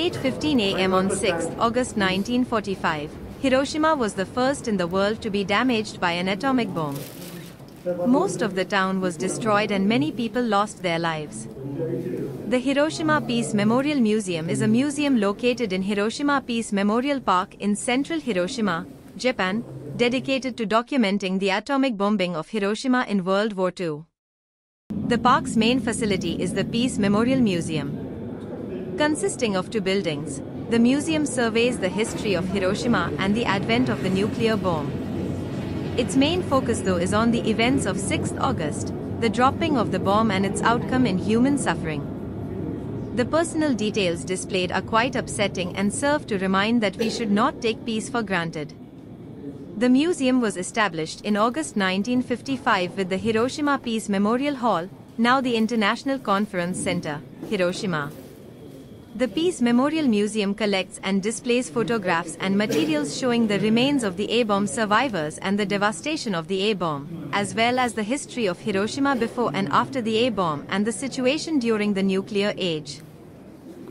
8:15 a.m. on 6 August 1945, Hiroshima was the first in the world to be damaged by an atomic bomb. Most of the town was destroyed and many people lost their lives. The Hiroshima Peace Memorial Museum is a museum located in Hiroshima Peace Memorial Park in central Hiroshima, Japan, dedicated to documenting the atomic bombing of Hiroshima in World War II. The park's main facility is the Peace Memorial Museum. Consisting of two buildings, the museum surveys the history of Hiroshima and the advent of the nuclear bomb. Its main focus though is on the events of 6 August, the dropping of the bomb and its outcome in human suffering. The personal details displayed are quite upsetting and serve to remind that we should not take peace for granted. The museum was established in August 1955 with the Hiroshima Peace Memorial Hall, now the International Conference Center, Hiroshima. The Peace Memorial Museum collects and displays photographs and materials showing the remains of the A-bomb survivors and the devastation of the A-bomb, as well as the history of Hiroshima before and after the A-bomb and the situation during the nuclear age.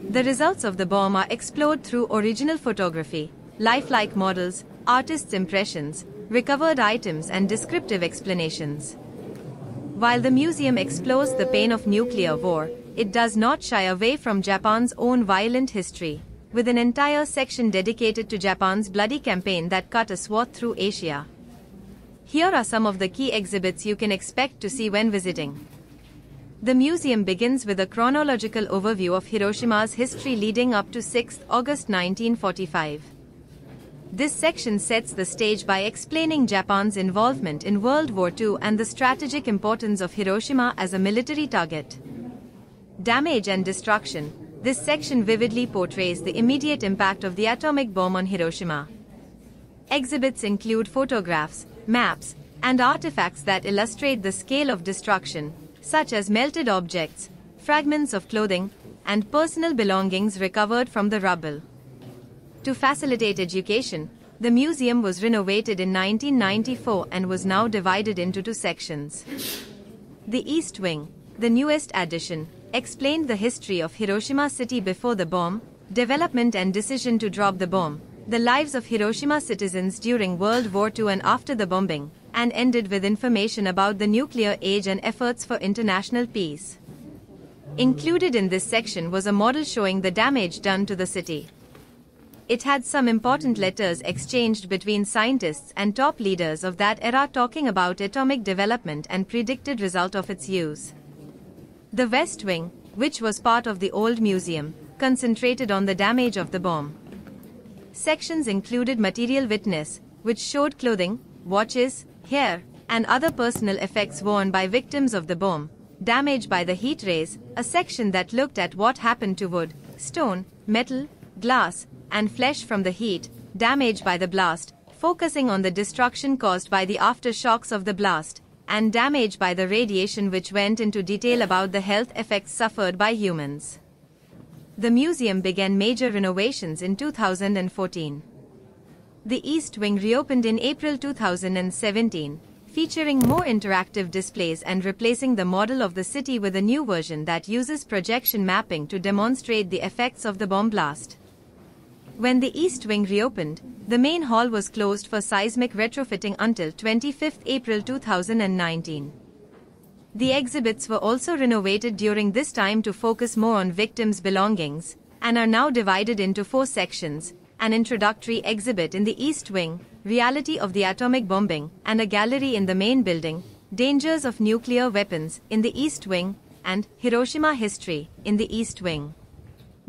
The results of the bomb are explored through original photography, lifelike models, artists' impressions, recovered items and descriptive explanations. While the museum explores the pain of nuclear war, it does not shy away from Japan's own violent history, with an entire section dedicated to Japan's bloody campaign that cut a swath through Asia. Here are some of the key exhibits you can expect to see when visiting. The museum begins with a chronological overview of Hiroshima's history leading up to 6 August 1945. This section sets the stage by explaining Japan's involvement in World War II and the strategic importance of Hiroshima as a military target. Damage and destruction. This section vividly portrays the immediate impact of the atomic bomb on Hiroshima. Exhibits include photographs, maps, and artifacts that illustrate the scale of destruction, such as melted objects, fragments of clothing, and personal belongings recovered from the rubble. To facilitate education, the museum was renovated in 1994 and was now divided into two sections. The East Wing, the newest addition, explained the history of Hiroshima city before the bomb, development and decision to drop the bomb, the lives of Hiroshima citizens during World War II and after the bombing, and ended with information about the nuclear age and efforts for international peace. Included in this section was a model showing the damage done to the city. It had some important letters exchanged between scientists and top leaders of that era talking about atomic development and predicted result of its use. The West Wing, which was part of the old museum, concentrated on the damage of the bomb. Sections included material witness, which showed clothing, watches, hair, and other personal effects worn by victims of the bomb, damage by the heat rays, a section that looked at what happened to wood, stone, metal, glass, and flesh from the heat, damage by the blast, focusing on the destruction caused by the aftershocks of the blast, and damage by the radiation, which went into detail about the health effects suffered by humans. The museum began major renovations in 2014. The East Wing reopened in April 2017, featuring more interactive displays and replacing the model of the city with a new version that uses projection mapping to demonstrate the effects of the bomb blast. When the East Wing reopened, the main hall was closed for seismic retrofitting until 25 April 2019. The exhibits were also renovated during this time to focus more on victims' belongings, and are now divided into 4 sections: an introductory exhibit in the East Wing, reality of the atomic bombing, and a gallery in the main building, dangers of nuclear weapons, in the East Wing, and Hiroshima history, in the East Wing.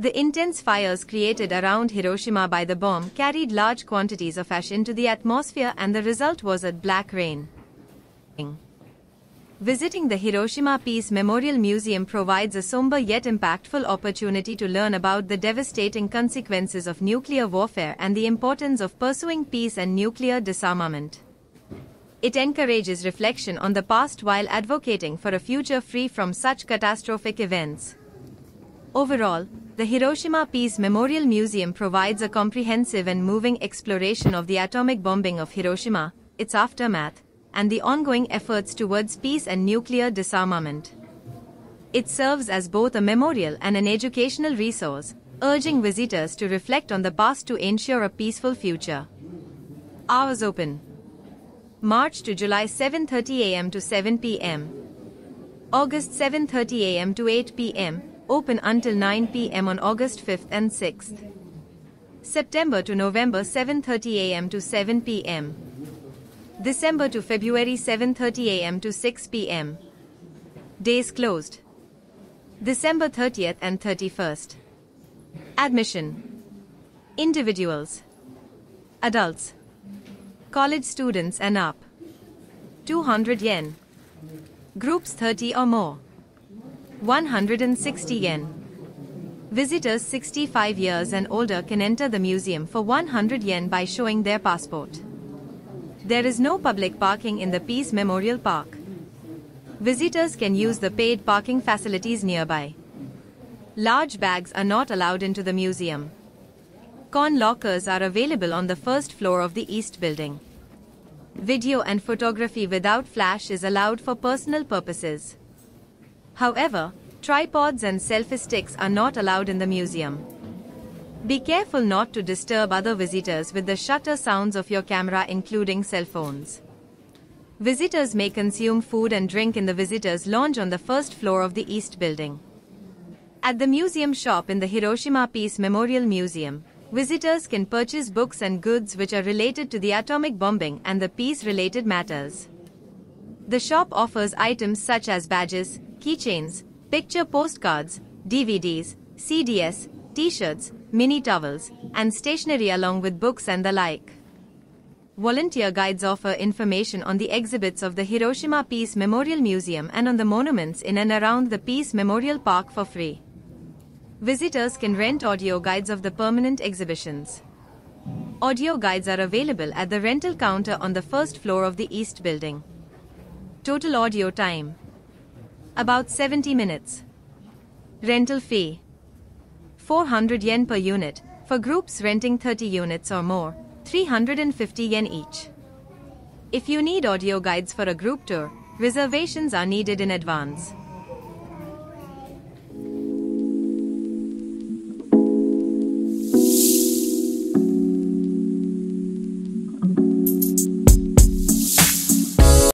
The intense fires created around Hiroshima by the bomb carried large quantities of ash into the atmosphere, and the result was a black rain. Visiting the Hiroshima Peace Memorial Museum provides a somber yet impactful opportunity to learn about the devastating consequences of nuclear warfare and the importance of pursuing peace and nuclear disarmament. It encourages reflection on the past while advocating for a future free from such catastrophic events. Overall, the Hiroshima Peace Memorial Museum provides a comprehensive and moving exploration of the atomic bombing of Hiroshima, its aftermath, and the ongoing efforts towards peace and nuclear disarmament. It serves as both a memorial and an educational resource, urging visitors to reflect on the past to ensure a peaceful future. Hours open. March to July 7:30 a.m. to 7 p.m. August 7:30 a.m. to 8 p.m. Open until 9 p.m. on August 5th and 6th. September to November 7:30 a.m. to 7 p.m. December to February 7:30 a.m. to 6 p.m. Days closed. December 30th and 31st. Admission. Individuals. Adults. College students and up. 200 yen. Groups 30 or more. 160 yen. Visitors 65 years and older can enter the museum for 100 yen by showing their passport. There is no public parking in the Peace Memorial Park. Visitors can use the paid parking facilities nearby. Large bags are not allowed into the museum. Con lockers are available on the first floor of the East Building. Video and photography without flash is allowed for personal purposes. However, tripods and selfie sticks are not allowed in the museum. Be careful not to disturb other visitors with the shutter sounds of your camera, including cell phones. Visitors may consume food and drink in the visitors' lounge on the first floor of the East Building. At the museum shop in the Hiroshima Peace Memorial Museum, visitors can purchase books and goods which are related to the atomic bombing and the peace-related matters. The shop offers items such as badges, keychains, picture postcards, DVDs, CDs, T-shirts, mini towels, and stationery along with books and the like. Volunteer guides offer information on the exhibits of the Hiroshima Peace Memorial Museum and on the monuments in and around the Peace Memorial Park for free. Visitors can rent audio guides of the permanent exhibitions. Audio guides are available at the rental counter on the first floor of the East Building. Total audio time: about 70 minutes. Rental fee: 400 yen per unit, for groups renting 30 units or more, 350 yen each. If you need audio guides for a group tour, reservations are needed in advance.